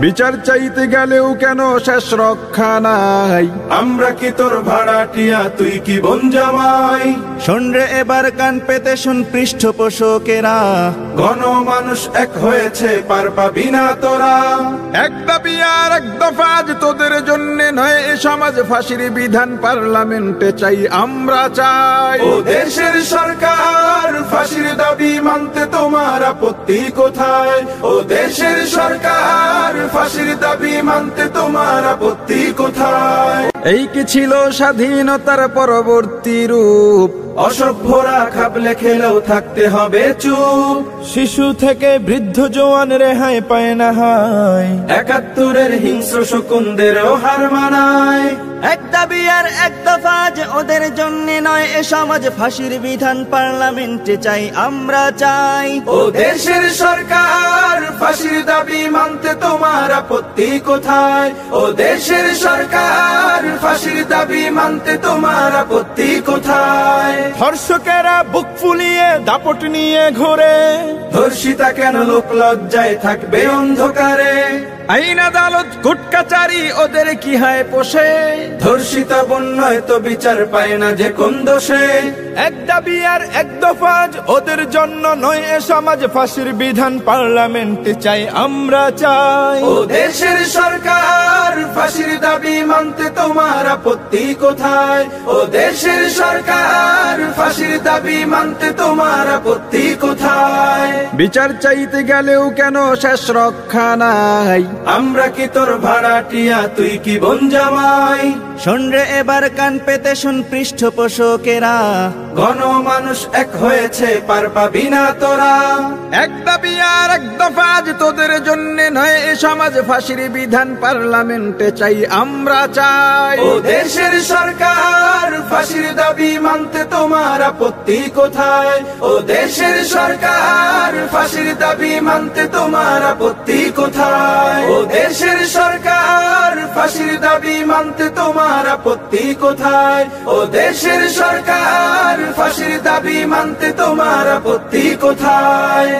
বিচার চাইতে গেলেও কেন শেষ রক্ষা নাই? আমরা কি তোর ভাড়াটিয়া, তুই কি বোন জামাই? শোন রে এবার কান পেতে শুন পৃষ্ঠপোষকেরা, গণমানুষ এক হয়েছে, পার পাবি না তোরা। এক দাবি আর এক দফা আজ তোদের জন্য নয়, এ সমাজ ফাঁসির বিধান পার্লামেন্টে চাই, আমরা চাই। ও দেশের সরকার, ফাঁসির দাবি মানতে তোমার আপত্তি কোথায়? ও দেশের সরকার, ফাঁসির দাবি মানতে তোমার আপত্তি কোথায়? এই কি ছিল স্বাধীনতার পরবর্তী রূপ? অসভ্যরা খাবলে খেলেও থাকতে হবে চুপ। শিশু থেকে বৃদ্ধ জওয়ান রেহাই পায় না হায়, ৭১-এর হিংস্র শকুনদেরও হার মানায়। এক দাবি আর এক দফা আজ ওদের জন্য নয়, এ সমাজ ফাঁসির বিধান পার্লামেন্টে চাই, আমরা চাই। ও দেশের সরকার, ফাঁসির দাবি মানতে তোমার আপত্তি কোথায়? ও দেশের সরকার, ফাঁসির দাবি মানতে তোমার আপত্তি কোথায়? ধর্ষকেরা বুক ফুলিয়ে দাপট নিয়ে ঘোরে, ধর্ষিতা কেন লোক লজ্জায় থাকবে অন্ধকারে? আইন আদালত কোর্ট কাচারি ওদের কি হয় পোষে? ধর্ষিতা বন্যয় তো বিচার পায় না যে কোন দোষে? এক দাবি আর এক দফা আজ ওদের জন্য নয়, এ সমাজ ফাঁসির বিধান পার্লামেন্টে চাই, আমরা চাই। ও দেশের সরকার, ফাঁসির দাবি মানতে তোমার আপত্তি কোথায়? ও দেশের সরকার, ফাঁসির দাবি মানতে তোমার আপত্তি কোথায়? বিচার চাইতে গেলেও কেন শেষ রক্ষা নাই? আমরা কি তোর ভাড়াটিয়া, তুই কি বোন জামাই? শোন রে এবার কান পেতে শুন পৃষ্ঠপোষকেরা, গণমানুষ এক হয়েছে, পার পাবি না তোরা। এক দাবি আর এক দফা আজ তোদের জন্য নয়, এ সমাজ ফাঁসির বিধান পার্লামেন্টে চাই, আমরা চাই। ও দেশের সরকার, ফাঁসির দাবি মানতে তোমার আপত্তি কোথায়? ও দেশের সরকার, ফাঁসির দাবি মানতে তোমার আপত্তি কোথায়? ও দেশের সরকার, ফাঁসির দাবি মানতে তোমার আপত্তি কোথায়? ও দেশের সরকার, ফাঁসির দাবি মানতে তোমার আপত্তি কোথায়?